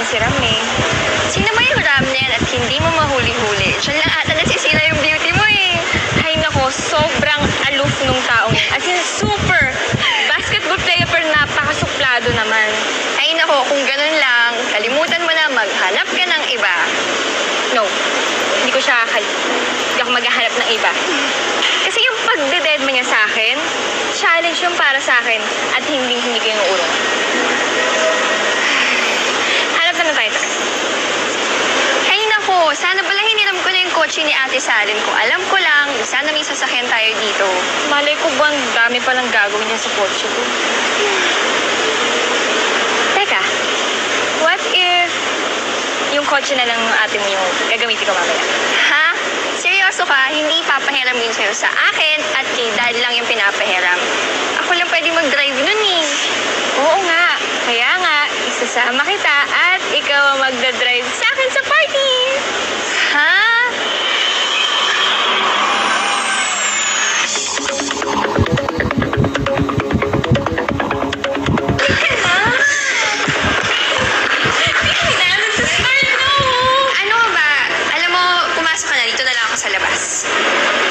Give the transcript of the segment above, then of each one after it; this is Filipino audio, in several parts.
si Ram eh. Sino mo yung Ram na yan at hindi mo mahuli-huli? Diyan lang ata nasisira yung beauty mo eh. Hay nako, sobrang aloof nung taong yan. As in, super basketball player pero napakasuplado naman. Hay nako, kung ganun lang, kalimutan mo na maghanap ka ng iba. No, hindi ako maghahanap ng iba. Kasi yung pagde-deadma niya sa akin, challenge yung para sa akin at hindi ko yung urong. Hanap na tayo. Ay nako, sana pala hiniram ko na yung kotse ni Ate Salin ko. Alam ko lang, sana may sasakyan tayo dito. Malay ko ba, ang dami palang gagawin niya sa kotse ko. Teka, what if yung kotse na lang ate mo yung gagamitin ko mamaya? Ha? Seryoso ka? Hindi papahiram yun sa'yo. Sa akin at kay Dad lang yung pinapahiram. Ako lang pwede mag-drive nun eh. Oo nga. Kaya nga, isasama kita at ikaw ang magdadrive sa akin sa party. Ha? Sa labas.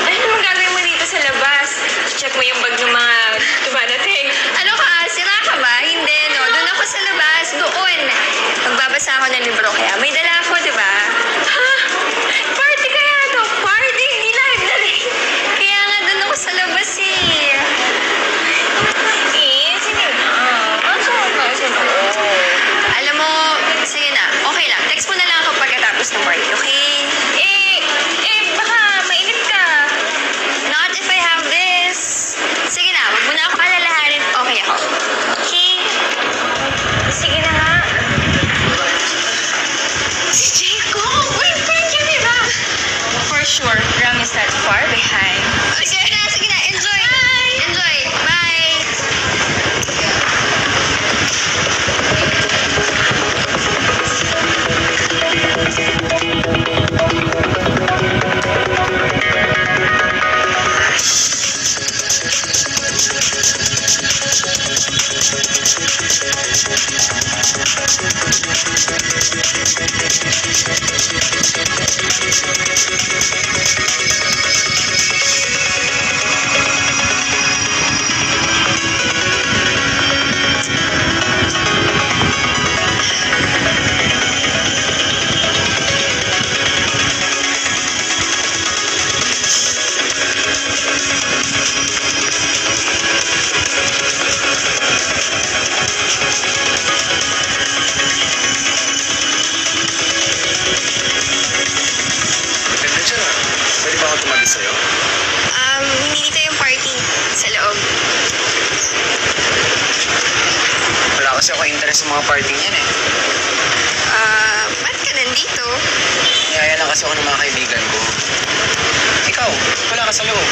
Ano naman gagawin mo dito sa labas? Check mo yung bag ng mga dumadating. Ano ka? Sira ka ba? Hindi, no? Doon ako sa labas. Doon. Magbabasa ako ng libro kaya may dala ako, di ba? Ha? Party kaya to? Party? Hindi lang. Kaya nga doon ako sa labas eh. Sige na. Alam mo, sige na. Okay lang. Text mo na lang ako pagkatapos ng party, okay? Sige na, wag mo na ako alalahanin. Okay ako. Okay? Sige na nga. Si Jaco, boyfriend yan, diba? For sure, Ram is not far behind. Sige na. Enjoy. Bye. Enjoy. Bye. Hindi dito yung party sa loob. Wala kasi ako interest sa mga party niyan eh. Ba't ka nandito? Niyaya lang kasi ako ng mga kaibigan ko. Ikaw, wala ka sa loob.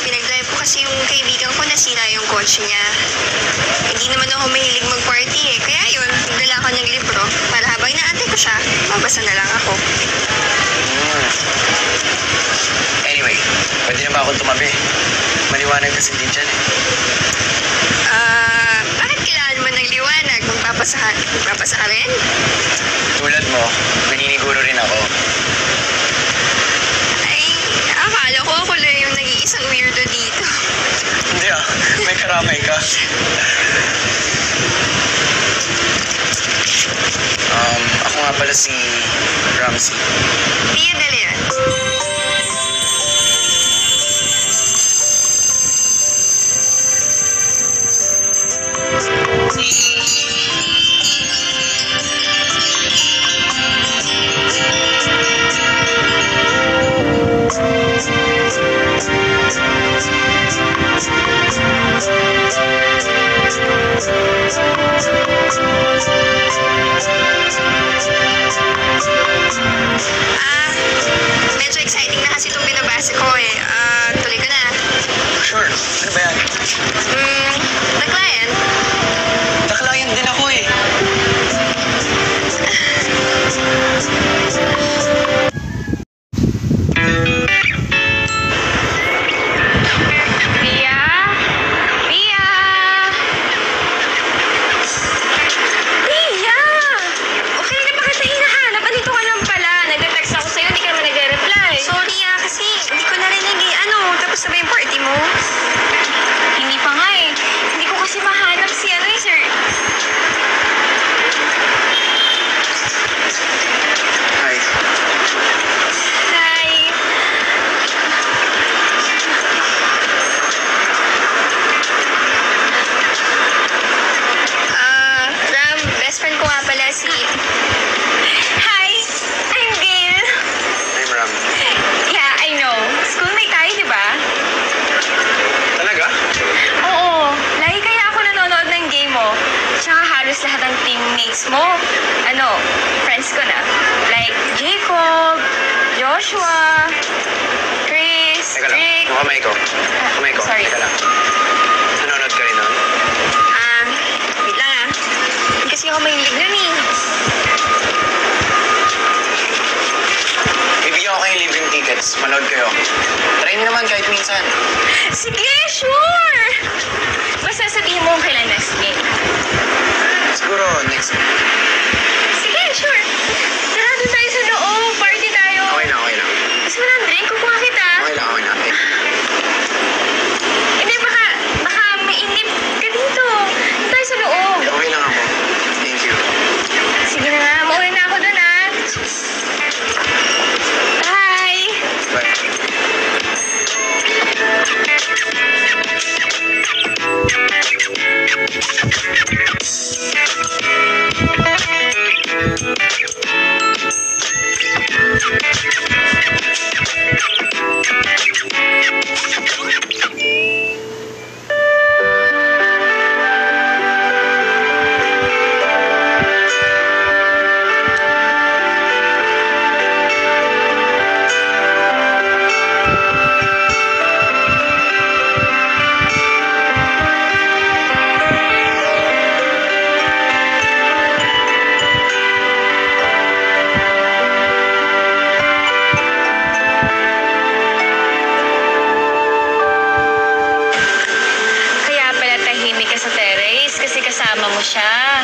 Pinag-drive ko kasi yung kaibigan ko nasira yung kotse niya. Hindi naman ako mahilig mag-party eh. Kaya yun, nagdala ako ng libro para habang inaantay ko siya, mabasa na lang ako. Anyway, pwede na ba akong tumabi? Maliwanag kasi din dyan eh. Bakit kailangan mo ng liwanag? Magpapasa ka rin? Tulad mo, naniniguro rin ako. Ay, akala ko ako lang yung nag-iisang weirdo dito. Hindi may karamay ka. Ako nga pala si Ramsey. Pia Dalian. Medyo exciting na halos lahat ng teammates mo, friends ko na. Like Jacob, Joshua, Chris, Teka lang, Rick. kamay ko. Kamay ko. Sorry. Teka lang. Nanonood ka rin nun? Wait lang ah. Hindi kasi ako mahilig nun eh. Bibigyan ko kayong libreng tickets. Manood kayo. Try niyo naman kahit minsan. Sige, sure! Basta sabihin mo kung kailan next game. Siguro next week. Sige, sure. Tara, doon tayo sa loob. Party tayo. Okay na, okay na. Gusto mo ng drink? Kukuha kita. Okay lang, okay na. Hindi, baka mainip ka dito. Doon tayo sa loob. Okay lang ako. Thank you. Sige na nga, mauwi na ako doon ah. Bye! Bye. Kaya pala tahimik ka sa terrace kasi kasama mo siya.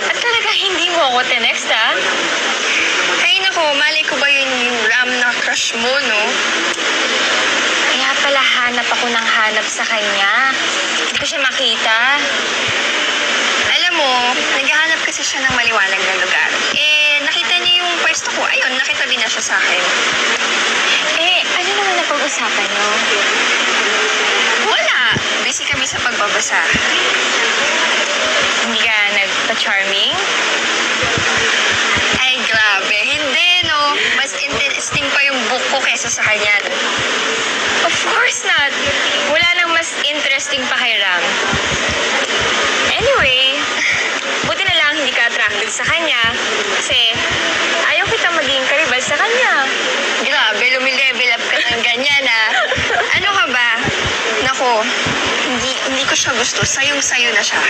At talaga hindi mo ako tinext ah. Ay nako, malay ko ba yun yung Ram na crush mo, no? Kaya pala hanap ako ng hanap sa kanya. Hindi ko siya makita. Alam mo, naghahanap kasi siya ng maliwanag na lugar. Nakita niya yung pwesto ko. Ayun, nakitabi na siya sa akin. Ano naman ang pag-usapan niyo? Wala. Busy kami sa pagbabasa. Hindi ka nagpa-charming? Ay, grabe. Hindi, no? Mas interesting pa yung book ko kesa sa kanya. Of course not. Wala nang mas interesting pa kay Ram. Anyway, buti na lang hindi ka attracted sa kanya kasi ayaw kita maging karibal sa kanya. Grabe, lumilevel up ka ng ganyan ah. Ano ka ba? Nako, hindi ko siya gusto. Sayong-sayo na siya.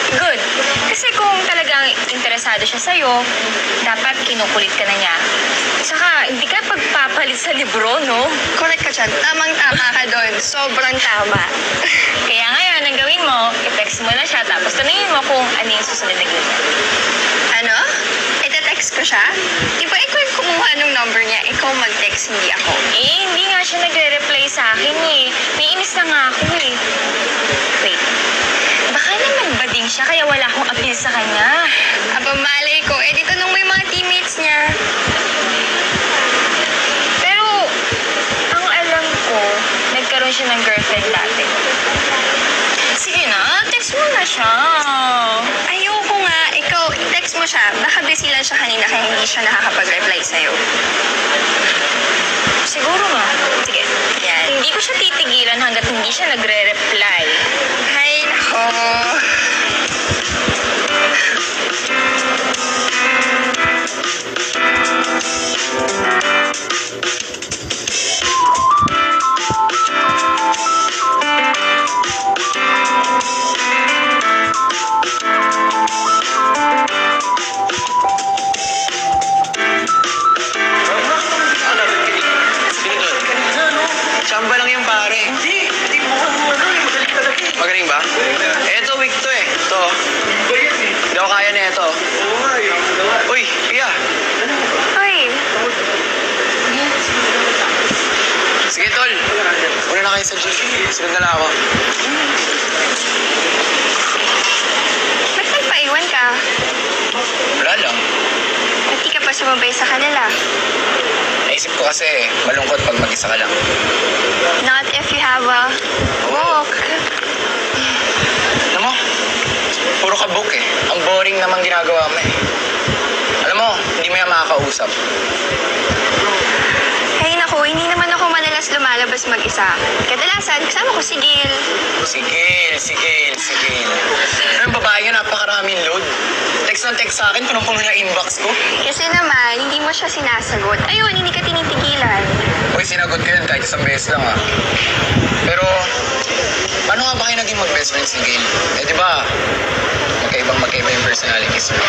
Good. Kasi kung talagang interesado siya sa'yo, dapat kinukulit ka na niya. Saka, hindi ka pagpapalit sa libro, no? Correct ka dyan. Tamang-tama ka doon. Sobrang tama. Kaya ngayon, ang gawin mo, i-text mo na siya, tapos tanungin mo kung ano yung susunod na game niya. Ano? Ite-text ko siya? Di ba ikaw yung kumuha ng number niya, ikaw mag-text, hindi ako? Hindi nga siya nagre-reply sa akin eh. Naiinis na nga ako eh. Wait. Baka naman bading siya kaya wala akong appeal sa kanya. Aba, malay ko. Di tanong mo yung mga teammates niya. Pero, ang alam ko, nagkaroon siya ng girlfriend dati. Sige na, text mo na siya. Ayoko nga. Ikaw, text mo siya. Baka busy lang siya kanina kaya hindi siya nakakapag-reply sa'yo. Siguro nga. Sige. Yan. Hindi ko siya titigilan hanggat hindi siya nagre-reply. Hay nako. Chamba lang yung pare. Hindi mo magaling talaga eh. Magaling ba? Eto, week to eh. Ito. Hindi ako kaya na ito. Oo nga, yung dalawa. Uy, Pia. Uy, Sige, tol. Una na kayo sa gym. Sunod na lang ako. ba't nagpaiwan ka? Wala lang. Ba't di ka pa sumabay sa kanila? Naisip ko kasi malungkot pag mag-isa ka lang. Not if you have a book. Alam mo, puro ka book eh. Ang boring namang ginagawa mo eh. Alam mo, hindi mo yan makakausap. Ay naku, hindi naman ako madalas lumalabas mag-isa. Kadalasan, kasama ko si Gil. Sigil. Ano yung babae yun? daming load. Text ng text sa akin, punong-puno na inbox ko. Kasi naman, hindi mo siya sinasagot. Ayun, hindi ka tinitigilan. Uy, sinagot ko yun kahit isang beses lang ah. Pero, paano nga ba kayo naging mag-best friends ni Gail? Eh, di ba, magkaiba yung personalities mo.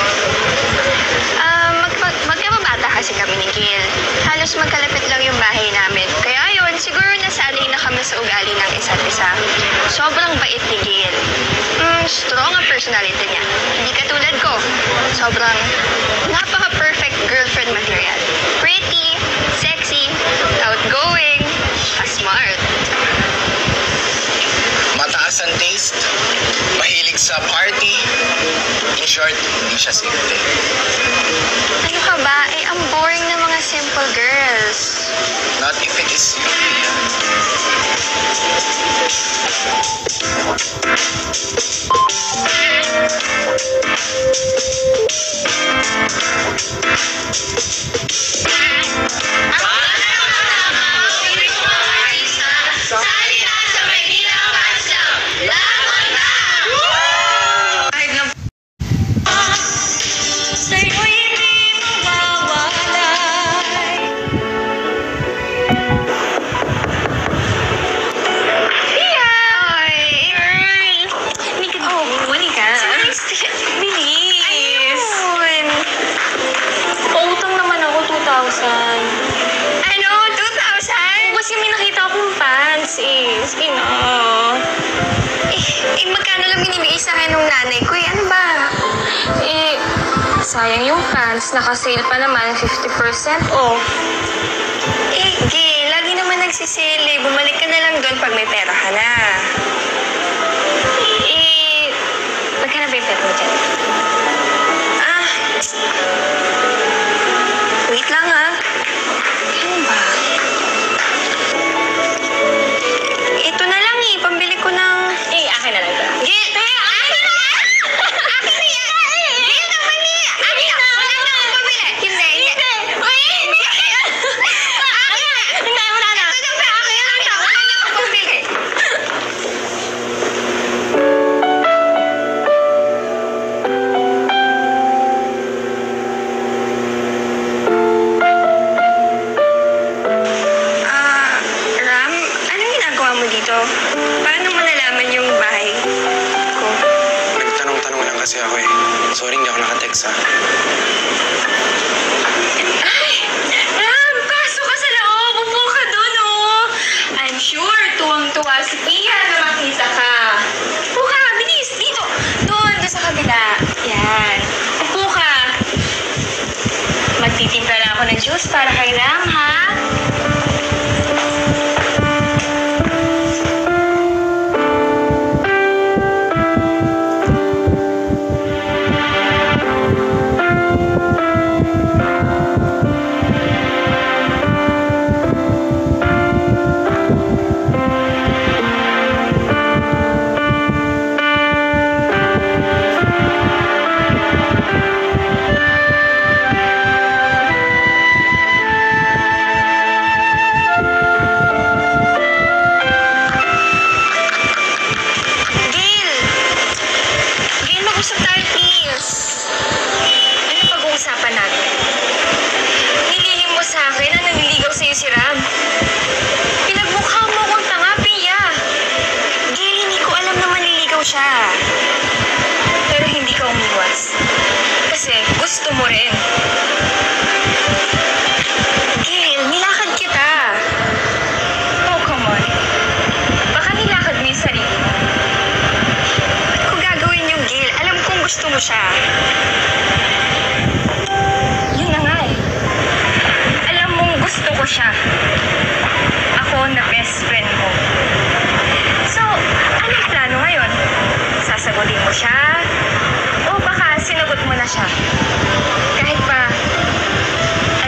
Magkababata kasi kami ni Gil. Halos magkalapit lang yung bahay namin. Kaya yun, siguro nasanay na kami sa ugali ng isa't isa. Sobrang bait ni Gil. Strong ang personality niya. Hindi katulad ko. Sobrang napaka-perfect girlfriend material. Pretty, sexy, outgoing, smart. Mataas ang taste, mahilig sa party. In short, hindi siya simple. Ano ka ba? Eh, ang boring ng mga simple girls. Not if it is you. Ano? 2,000? Kasi may nakita akong pants eh. Sige na. Magkano lang binibigay sa akin ng nanay ko? Ano ba? Eh, sayang yung pants. Naka-sale pa naman. 50% off. Gil, lagi naman nagsisili. Bumalik ka na lang doon pag may pera ka na. Magkano ba yung pet mo dyan? Wait lang ha. Ano ba? Ito na lang pambili ko ng... Akin na lang ba? Gil! Akin na! Akin na yan! Gil naman Akin na! Wala na akong pabili! Hindi! Hindi! Hindi, wala na. Ito na ba? Akin lang siya! Wala na akong pabili! Ram, anong ginagawa mo dito? Paano mo nalaman yung bahay ko? Nagtanong-tanong lang kasi ako eh. Sorry, hindi ako nakatext ha. Ram, pasok ka sa loob. Upo ka dun, oh. I'm sure tuwang-tuwa si Pia na makita ka. Upo ka, bilis. Dito. Doon sa kabila. Yan. Upo ka. Magtitimpla lang ako ng juice para kay Ram, ha? Siya. Pero hindi ka umiwas. Kasi gusto mo rin. Gil, nilakad kita. Oh, come on. Baka nilakad mo yung sarili mo. Ba't ko gagawin yung Gil? Alam kong gusto mo siya. Yun na nga eh. Alam mong gusto ko siya. Ako na best friend mo. So, anong plano ngayon? Sasagutin mo siya? O baka sinagot mo na siya? Kahit pa,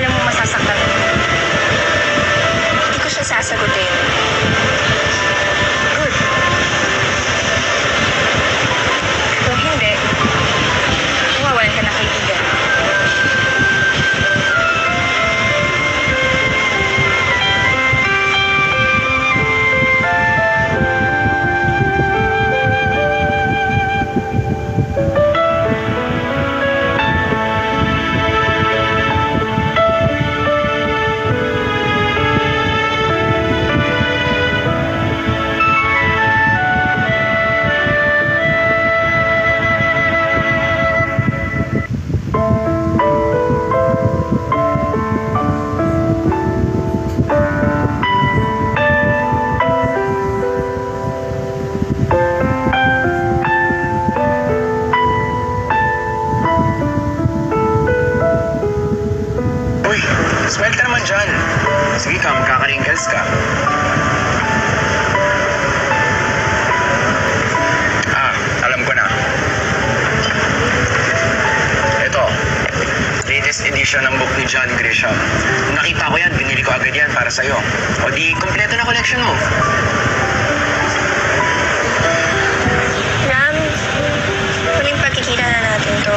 alam mo masasaktan mo. Hindi ko siya sasagutin. Good. Kung hindi, mawawalan ka na kaibigan. naman dyan. Sige ka, magkaka-wrinkles ka. Alam ko na. Ito, latest edition ng book ni John Grisham. Nung nakita ko yan, binili ko agad yan para sa'yo. O di, kompleto na collection mo. Ram, huling pagkikita na natin to.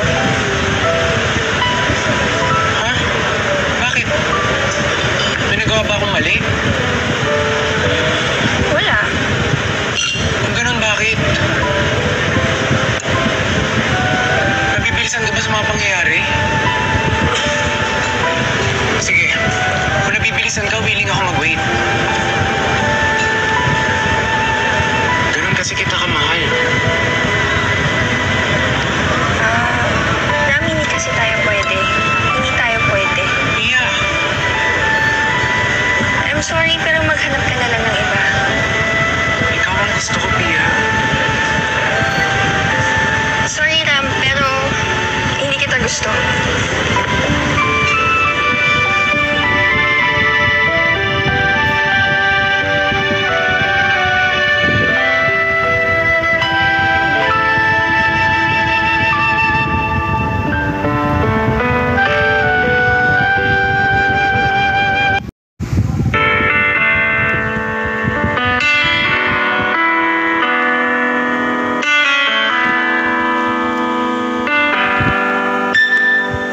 Ha? Bakit? May nagawa ba akong mali? Wala. Kung ganun, bakit? Nabibilisan ka ba sa mga pangyayari? Sige, kung nabibilisan ka, willing ako mag-wait. Ganun kasi kita kamahal. Ram, hindi kasi tayo pwede. Hindi tayo pwede. Iya. I'm sorry, pero maghanap ka na lang ng iba. Ikaw ang gusto ko, Pia. Sorry, Ram, pero hindi kita gusto.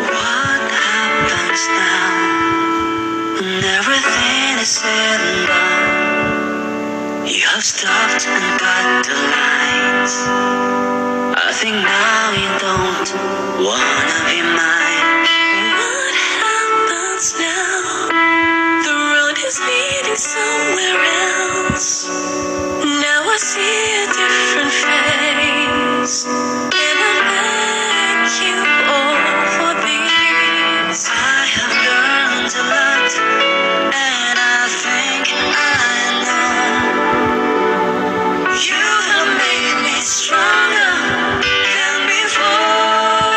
What happens now when everything is said and done? You have stopped and got the lights. I think now you don't wanna be mine. What happens now? The road is leading somewhere else. Now I see a different face. And I thank you all for these. I have learned a lot, and I think I know. You have made me stronger than before.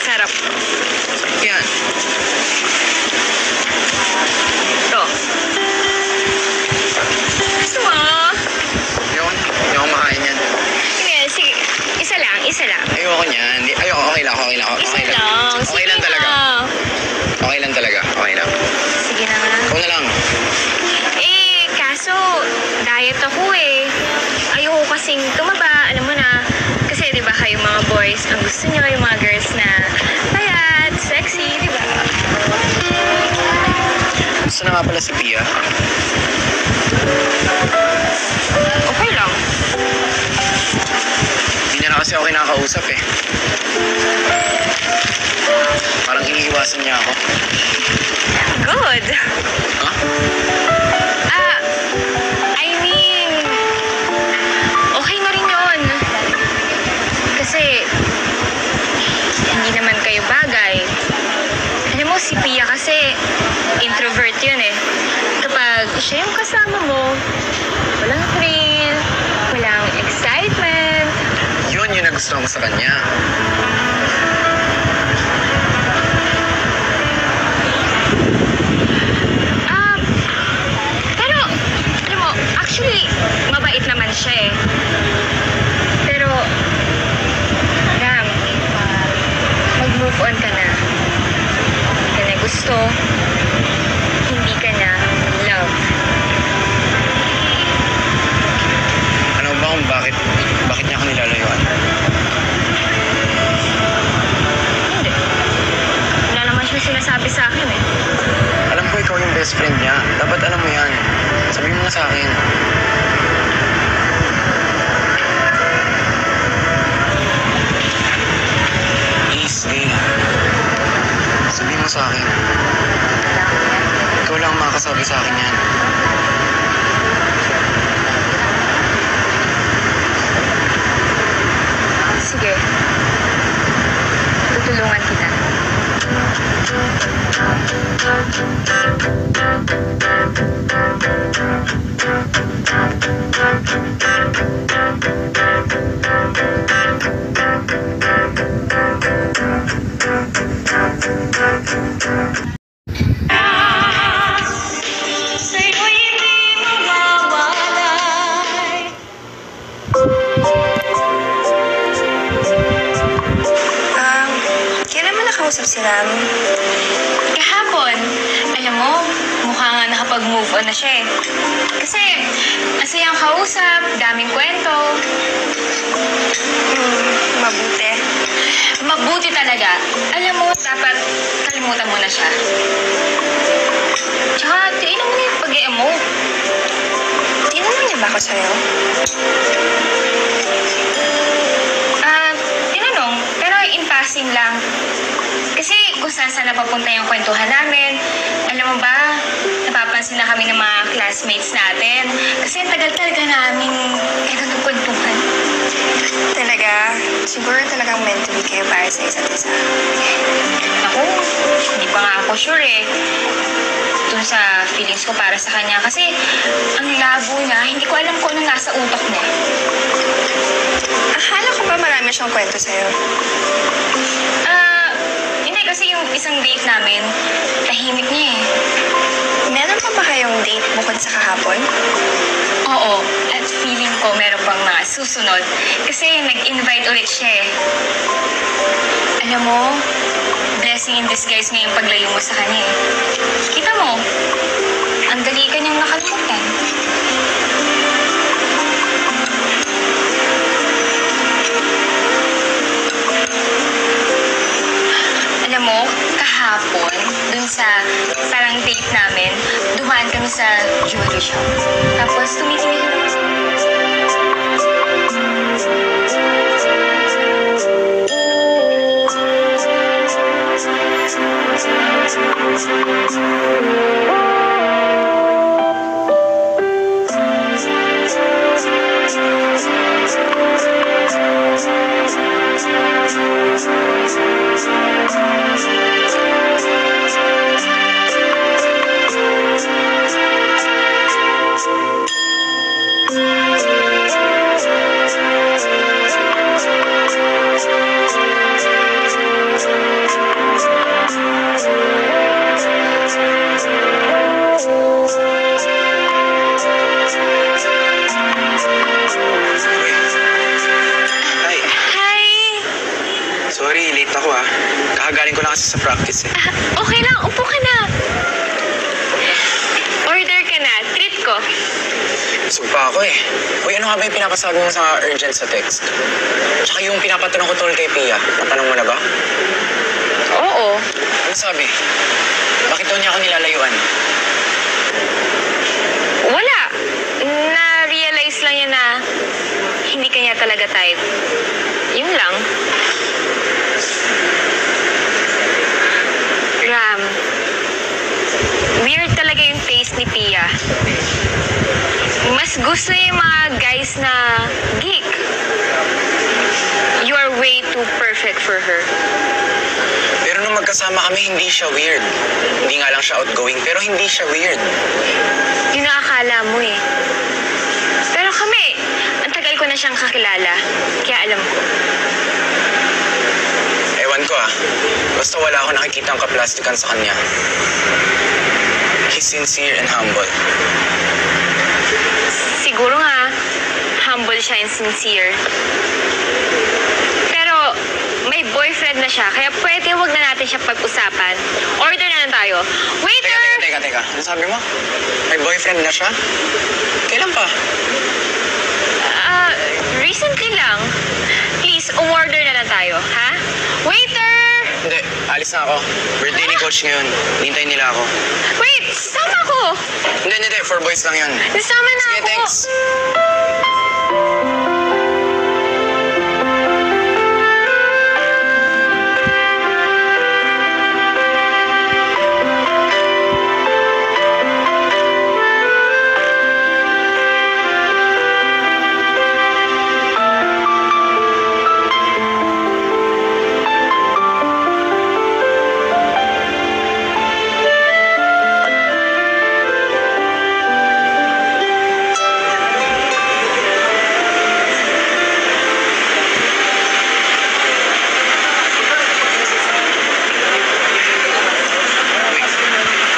Masarap. Yan. Ito. Gusto mo? Yun. Hindi ako makain yan. Sige, sige. Isa lang, isa lang. Ayoko niyan. Ayoko, okay lang, okay lang. Isa Okay lang. lang. Okay Sige lang talaga. na. Okay lang talaga. Okay lang. Sige na nga. Ikaw na lang. Eh, kaso, diet ako eh. Ayoko kasing tumaba, alam mo na. Kasi, di ba, kayong mga boys, ang gusto niyo yung mga girls na payat, sexy, di ba? Gusto na nga pala si Pia. Okay lang. Hindi niya na kasi ako kinakausap eh. Parang iniiwasan niya ako. Good. Ha? I mean, okay na rin yun. Kasi, hindi naman kayo bagay. Alam mo, si Pia kasi, introvert yun eh. Kapag siya yung kasama mo, walang thrill, walang excitement. Yun yung nagustuhan ko sa kanya. Pero, alam mo, actually, mabait naman siya eh. Pero, Ram, mag-move on ka na. Hindi ka na gusto. Hindi ka na love. Ano ba kung bakit niya ako nilalayuan? Hindi. Wala naman siya sinasabi sa akin eh. Alam ko ikaw yung best friend niya. Dapat alam mo yan. Sabihin mo na sa akin. Please, Gail. Sabihin mo sa akin. Ikaw lang ang makakasabi sa akin yan. Sige. Tutulungan kita. Sa'yo'y hindi mawawalay. Kailan mo nakausap si Ram? Kahapon, alam mo, mukha nga nakapag-move on na siya eh. Kasi, masayang kausap, daming kwento. Mabuti. Mabuti talaga. Alam mo, dapat kalimutan mo na siya. Tsaka, tiinan mo na yung pag-e-emote. Tinanong niya ba ako sa'yo? Tinanong, pero in passing lang. Kasi kung saan napapunta yung kwentuhan namin, alam mo ba, napapansin na kami ng mga classmates natin. Kasi ang tagal talaga namin kaya nagkwentuhan. Talaga? Siguro talagang meant to be kayo para sa isa't isa. Ako, hindi pa nga ako sure eh. Dun sa feelings ko para sa kanya. Kasi ang labo niya, hindi ko alam kung ano nasa utak niya. Akala ko ba marami siyang kwento sa'yo? Hindi kasi yung isang date namin, tahimik niya eh. Meron pa ba kayong date bukod sa kahapon? Oo, at feeling ko meron pang mga susunod. Kasi nag-invite ulit siya eh. Alam mo, blessing in disguise nga yung paglayo mo sa kanya eh. Kita mo, ang dali ka niyang nakalimutan. Alam mo, kahapon, dun sa parang date namin, dumaan kami sa jewelry shop. Tapos tumitingin kami sa... kasi sa practice eh. Okay lang, upo ka na. Order ka na, treat ko. Busog pa ako eh. Uy, ano nga ba yung pinapasabi mo sa urgent sa text? Tsaka yung pinapatanong ko tungkol kay Pia, natanong mo na ba? Oo. Ano sabi? Bakit daw niya ako nilalayuan? Wala. Na-realize lang niya na hindi ka niya talaga type. Yun lang. Ram, weird talaga yung taste ni Pia. Mas gusto niya yung mga guys na geek. You are way too perfect for her. Pero nung magkasama kami, hindi siya weird. Hindi nga lang siya outgoing, pero hindi siya weird. Yun ang akala mo eh. Pero kami, ang tagal ko na siyang kakilala. Kaya alam ko. Ewan ko ah. Basta wala ako nakikita ang kaplastikan sa kanya. He's sincere and humble. Siguro nga, humble siya and sincere. Pero, may boyfriend na siya, kaya pwede wag na natin siya pag-usapan. Order na lang tayo. Waiter! Teka. Ano sabi mo? May boyfriend na siya? Kailan pa? Recently lang. Please, umorder na lang tayo, ha? Waiter! Hindi, alis na ako. Birthday ni coach ngayon. Hintayin nila ako. Wait, sama ko! Hindi. For boys lang yun. Sama na Sige, ako! thanks.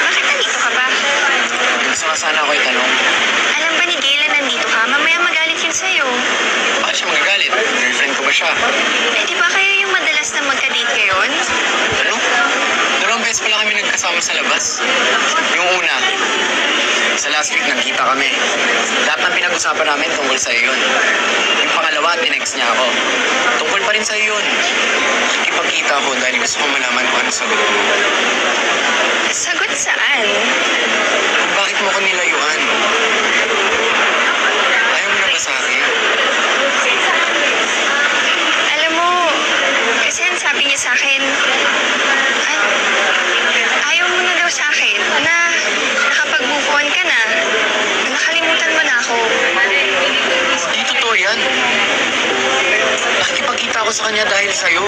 Bakit nandito ka ba? Gusto nga sana ako itanong. Alam ba ni Gayla nandito ka? Mamaya magalit yun sa'yo. Bakit siya magagalit? Girlfriend ko ba siya? Eh, di ba kayo yung madalas na magka-date ngayon? Ano? Dalawang beses pala kami nagkasama sa labas. Yung una, sa last week nagkita kami. Lahat ng pinag-usapan namin tungkol sa'yo yun. Yung pangalawa, tinext niya ako. Tungkol pa rin sa'yo yun. Nakikipagkita ako dahil gusto ko malaman kung ano sagot mo. Sagot saan? Bakit mo ko nilayuan? Ayaw mo na ba sa akin? Alam mo, kasi ang sabi niya sa akin, ayaw mo na daw sa akin na nakapag-move on ka na. Nakalimutan mo na ako. Hindi totoo yan. Nakikipagkita ako sa kanya dahil sa'yo.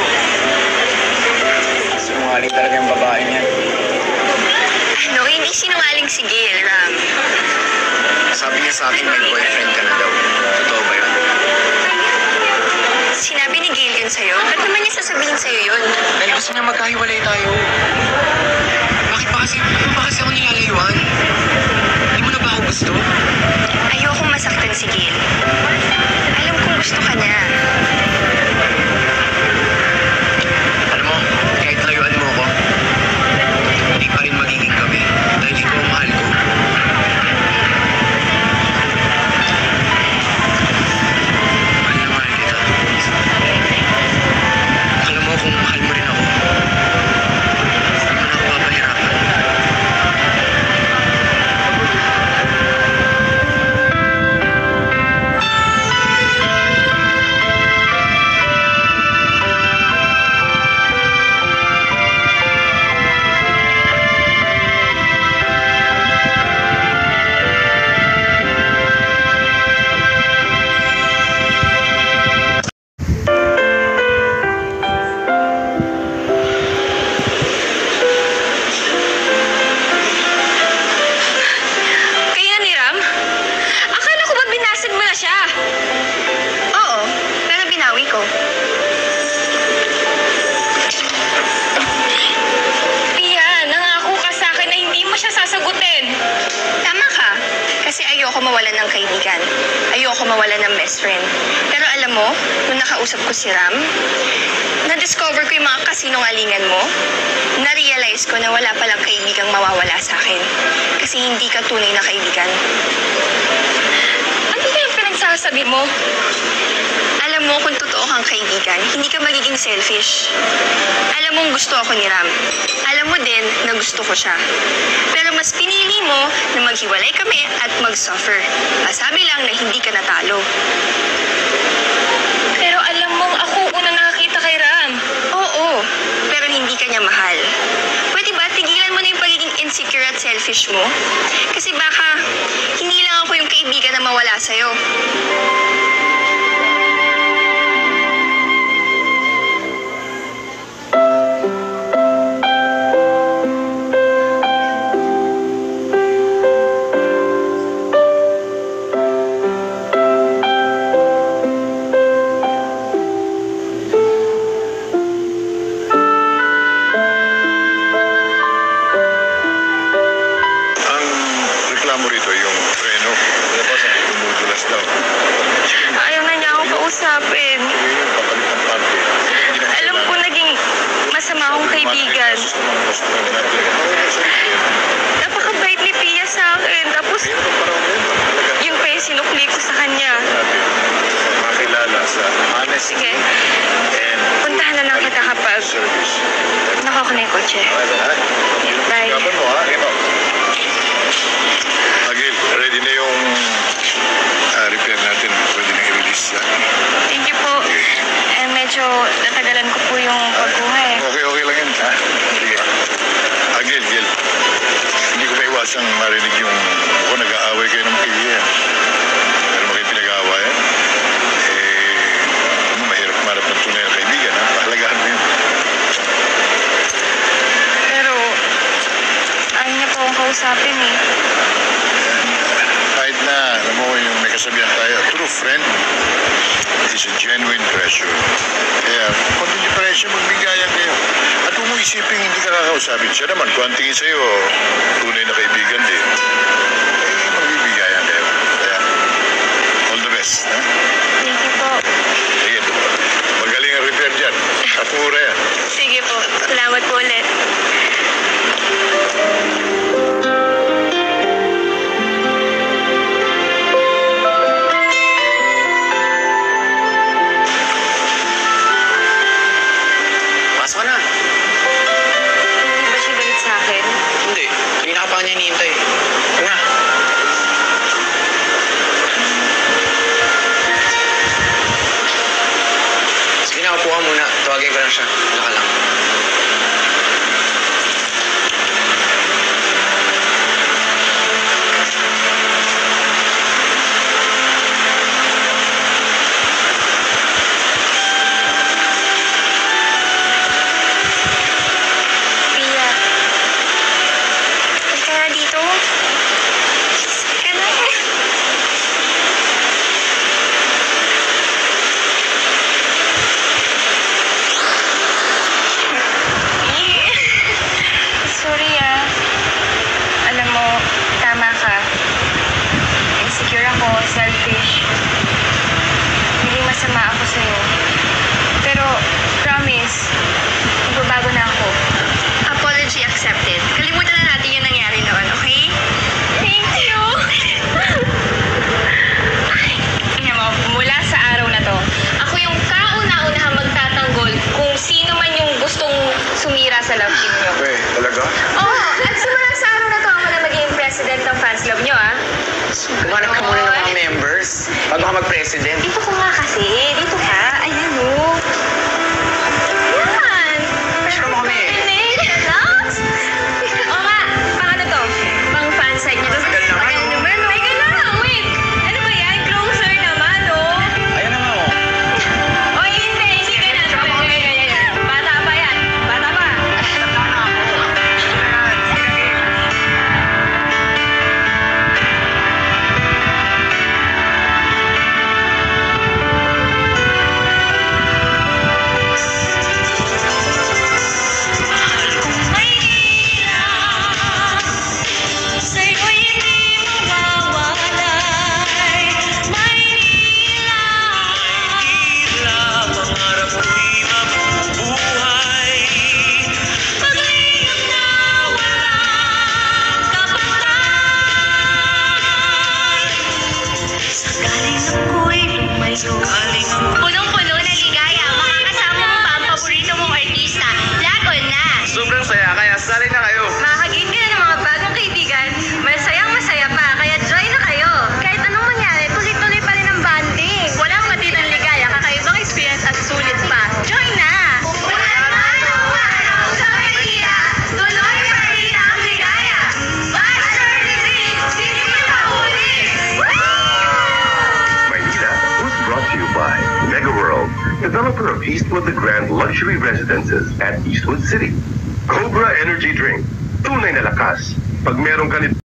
Sinungaling talaga yung babae niya. Ano, hindi sinungaling si Gail, Ram. Sabi niya sa akin may boyfriend ka na daw. Totoo ba yun? Sinabi ni Gail yun sa'yo? Ba't naman niya sasabihin sa'yo yun? Dahil gusto niya magkahiwalay tayo. Bakit ba kasi ako nilalayuan? Hindi mo na ba ako gusto? Ayokong masaktan si Gail. Alam kong gusto ka niya. Alam mo, kahit layuan mo ako, hindi pa rin magiging kami. Dahil ikaw ang mahal ko. mawala ng best friend. Pero alam mo, nung nakausap ko si Ram, na-discover ko yung mga kasinungalingan mo, na-realize ko na wala palang kaibigang mawawala sa akin. Kasi hindi ka tunay na kaibigan. Ano ba yung pinagsasabi mo? Alam mo, kung totoo kang kaibigan, hindi ka magiging selfish. Alam mong gusto ako ni Ram. Alam mo din na gusto ko siya. Pero mas pinili mo na maghiwalay kami at mag-suffer. Masabi lang na hindi ka natalo. Pero alam mong ako unang nakakita kay Ram. Oo, pero hindi ka niya mahal. Pwede ba tigilan mo na yung pagiging insecure at selfish mo? Kasi baka hindi lang ako yung kaibigan na mawala sa'yo. Reklamo rito yung preno. Dumudulas daw. Ayaw na niya akong kausapin. Papalit ng parte. Alam ko naging masama akong kaibigan. Napakabait ni Pia sa akin. Tapos, yun pa yung sinukli ko sa kanya. Makilala sa honesty Sige, and puntahan na lang kita kapag service. nakuha ko na yung kotse. Bye. Gaban mo ha? Agil, ready na yung repair natin. Pwede na i-release yan. Thank you po. Medyo natagalan ko po yung pagkuha eh. Okay lang yan. Ha? Sige. Agil, Gil. Hindi ko maiwasang marinig yung kung nag-aaway kayo ng pilihan. Pero mo kayo pinag-aawayan. Mahirap marap ng tunay na kaibigan. Ha? Pahalagahan mo yun. Pero, ayaw niya po akong kausapin eh. Kahit na, alam mo yung may kasabihan tayo, true friend is a genuine treasure. Kaya, kung hindi pressure, magbigayan kayo. At kung mo isipin hindi ka kakausapin, siya naman, kung ang tingin sa'yo, tunay na kaibigan din, magbibigayan kayo. Kaya, all the best. Ha? Thank you po. Sige, magaling ang repair dyan. At mura yan. Sige po. Salamat po ulit. Pasok ka na. Hindi ba siya galit sa akin? Hindi. Kanina ka pa niya hinihintay. Tara na. Sige na, upo ka muna. Tawagin ko lang siya. Naka lang. Pia. Halika na dito. Halika na. Sorry ah. Alam mo, tama ka. Insecure ako, selfish. Hindi masama ako sa'yo. Pero, promise, magbabago na ako. Apology accepted. Kalimutan na natin yung nangyari noon, okay? Thank you! Tingnan mo, mula sa araw na to, ako yung kauna-unahang magtatanggol kung sino man yung gustong sumira sa love team nyo. Talaga? Oh, at simula sa araw na to, ako na magiging president ng fans club nyo, ah. Kumanap ka muna ng mga members bago ka mag-president. Dito ko nga kasi. Dito ka. Ayan, oh. Yan. Sure mo kami. Relax. Oo nga. Pang ano to? Pang fan site niya. Tagal naman, oh. naman, oh. Teka lang, wait. Ano ba yan? Closer naman, oh. Ayun na nga, oh. Oy, hindi. Hindi ka na. Bata pa yan. Bata pa. Sakaling ang Punong-puno na ligaya. Makakasama mo pa ang paborito mong artista. Lagon na! Sobrang saya, kaya sali na kayo. Makakagin ka na ng mga bagong kaibigan. Masayang masaya pa, kaya join na kayo. Kahit anong mangyari, tuloy-tuloy pa rin ang bonding. Walang matitang ligaya, kakaibang experience at sulit pa. Join na! Wala man ang araw sa Maynila, tuloy pa rin ang ligaya. March 33, hindi mo mahuli! Maynila was brought to you by Mega World, developer of Eastwood the Grand Luxury Residences at Eastwood City. Cobra Energy Drink. Tunay na lakas. Pag meron ka nito.